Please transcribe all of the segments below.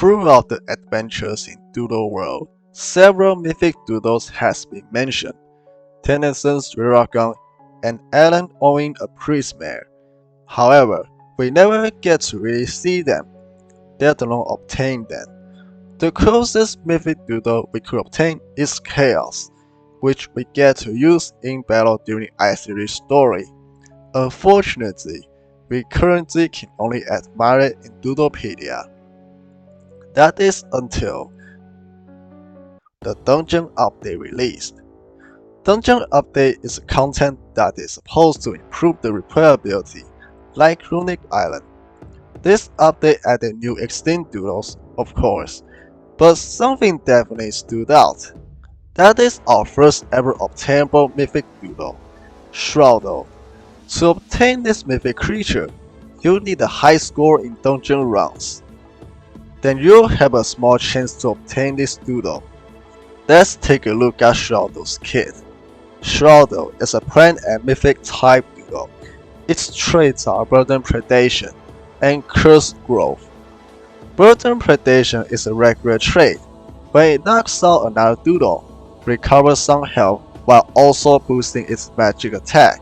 Throughout the adventures in Doodle World, several mythic doodles has been mentioned. Tennyson's Dragon and Alan owning a Prismare. However, we never get to really see them, let alone obtain them. The closest mythic doodle we could obtain is Chaos, which we get to use in battle during I-Series story. Unfortunately, we currently can only admire it in Doodlepedia. That is until the Dungeon Update released. Dungeon Update is content that is supposed to improve the replayability, like Runic Island. This update added new extinct doodles, of course, but something definitely stood out. That is our first ever obtainable mythic doodle, Shroudal. To obtain this mythic creature, you'll need a high score in dungeon rounds. Then you'll have a small chance to obtain this doodle. Let's take a look at Shroudal's kit. Shroudal is a plant and mythic type doodle. Its traits are Burden Predation and Curse Growth. Burden Predation is a regular trait. When it knocks out another doodle, recovers some health while also boosting its magic attack.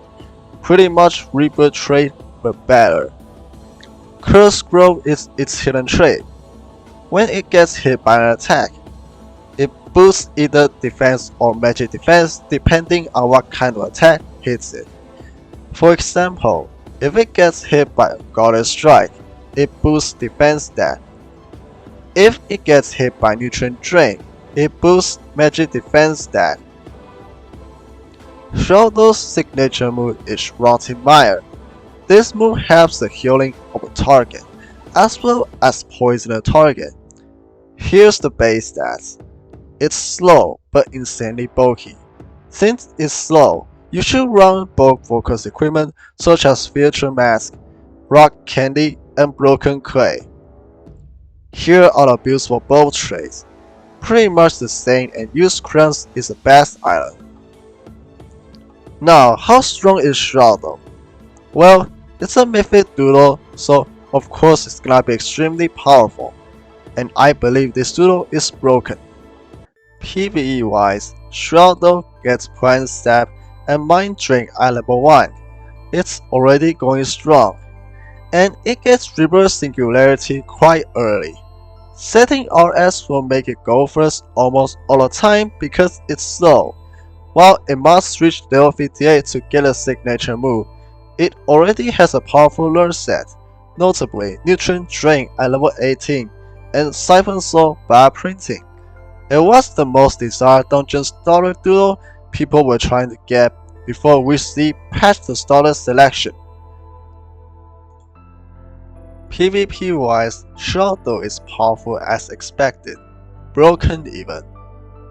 Pretty much Rebirth trait, but better. Curse Growth is its hidden trait. When it gets hit by an attack, it boosts either defense or magic defense depending on what kind of attack hits it. For example, if it gets hit by a Goddess Strike, it boosts defense stat. If it gets hit by Nutrient Drain, it boosts magic defense stat. Shroudal's signature move is Rotting Mire. This move helps the healing of a target, as well as poison a target. Here's the base stats. It's slow but insanely bulky. Since it's slow, you should run bulk focus equipment such as Filter Mask, Rock Candy, and Broken Clay. Here are the builds for both traits. Pretty much the same, and use crayons is the best item. Now, how strong is Shroudal? Well, it's a mythic doodle, so of course it's gonna be extremely powerful. And I believe this doodle is broken. PvE wise, Shroudal gets Plant Stab and Mind Drain at level 1. It's already going strong. And it gets Rebirth Singularity quite early. Setting RS will make it go first almost all the time because it's slow. While it must reach level 58 to get a signature move, it already has a powerful learn set, notably Nutrient Drain at level 18 and Siphon Soul by printing. It was the most desired dungeon starter doodle people were trying to get before we see patch the starter selection. PvP wise, Shroudal is powerful as expected, broken even.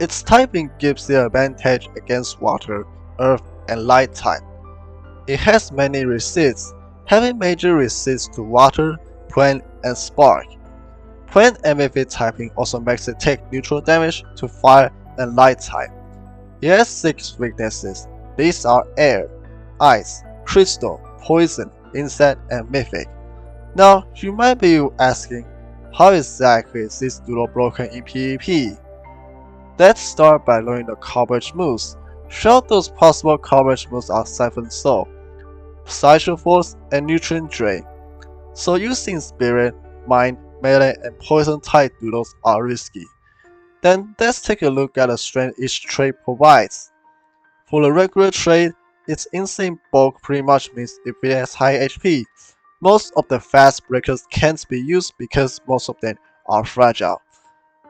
Its typing gives it advantage against water, earth, and light type. It has many resists, having major resists to water, plant, and spark. Plant and mythic typing also makes it take neutral damage to fire and light type. It has 6 weaknesses. These are air, ice, crystal, poison, insect, and mythic. Now, you might be asking, how exactly is this doodle broken in PvP? Let's start by learning the coverage moves. Shroudal's possible coverage moves are Siphon Soul, Psychic Force, and Nutrient Drain. So using Spirit, Mind, Melee, and Poison type doodles are risky. Then let's take a look at the strength each trait provides. For the regular trait, its insane bulk pretty much means if it has high HP, most of the fast breakers can't be used because most of them are fragile.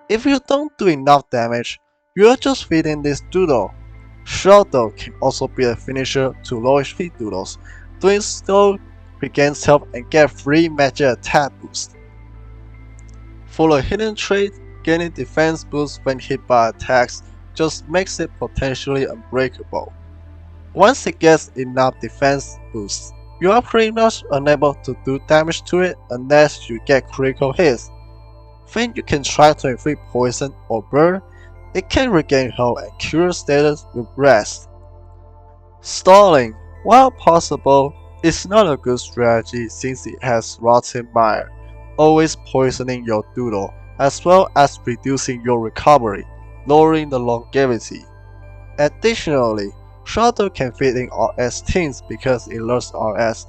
If you don't do enough damage, you're just feeding this doodle. Shroudal can also be a finisher to low HP doodles, doing so regains health and get free magic attack boost. For the hidden trait, gaining defense boost when hit by attacks just makes it potentially unbreakable. Once it gets enough defense boost, you are pretty much unable to do damage to it unless you get critical hits. Then you can try to inflict poison or burn. It can regain health and cure status with rest. Stalling, while possible, is not a good strategy since it has Rotting Mire, always poisoning your doodle as well as reducing your recovery, lowering the longevity. Additionally, Shroudal can fit in RS teams because it learns RS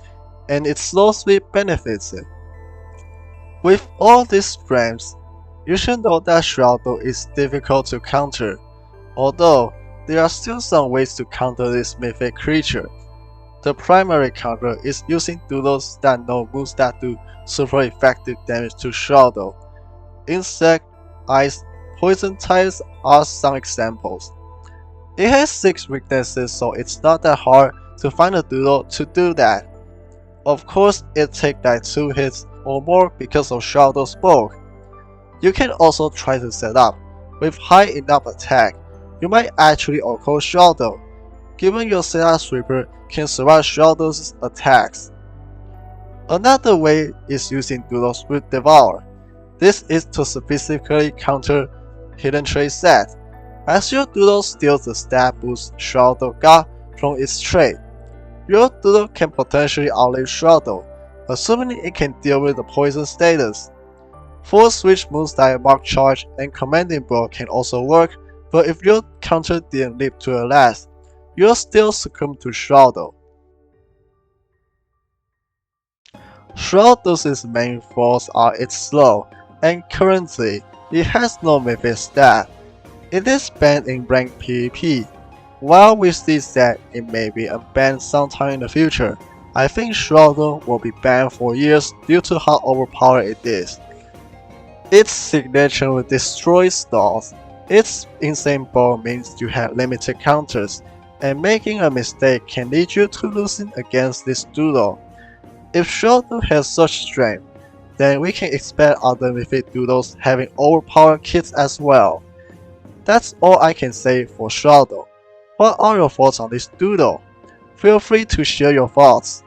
and its slow speed benefits it. With all these strengths, you should know that Shroudal is difficult to counter, although there are still some ways to counter this mythic creature. The primary counter is using Doodles that know moves that do super effective damage to Shroudal. Insect, Ice, Poison types are some examples. It has 6 weaknesses, so it's not that hard to find a Doodle to do that. Of course, it takes like 2 hits or more because of Shroudal's bulk. You can also try to set up. With high enough attack, you might actually outcall Shroudal, given your setup sweeper can survive Shroudal's attacks. Another way is using Doodles with Devour. This is to specifically counter Hidden Trait set, as your Doodle steals the stat boost Shroudal got from its trait. Your Doodle can potentially outlive Shroudal, assuming it can deal with the poison status. Full switch moves like Mark Charge and Commanding Blow can also work, but if your counter didn't live to the last, you'll still succumb to Shroudal. Shroudal's main flaws are its slow, and currently, it has no mythic stat. It is banned in ranked PvP. While we see that it may be unbanned sometime in the future, I think Shroudal will be banned for years due to how overpowered it is. Its signature will destroy stalls. Its insane ball means you have limited counters, and making a mistake can lead you to losing against this Doodle. If Shroudal has such strength, then we can expect other mythic Doodles having overpowered kits as well. That's all I can say for Shroudal. What are your thoughts on this Doodle? Feel free to share your thoughts.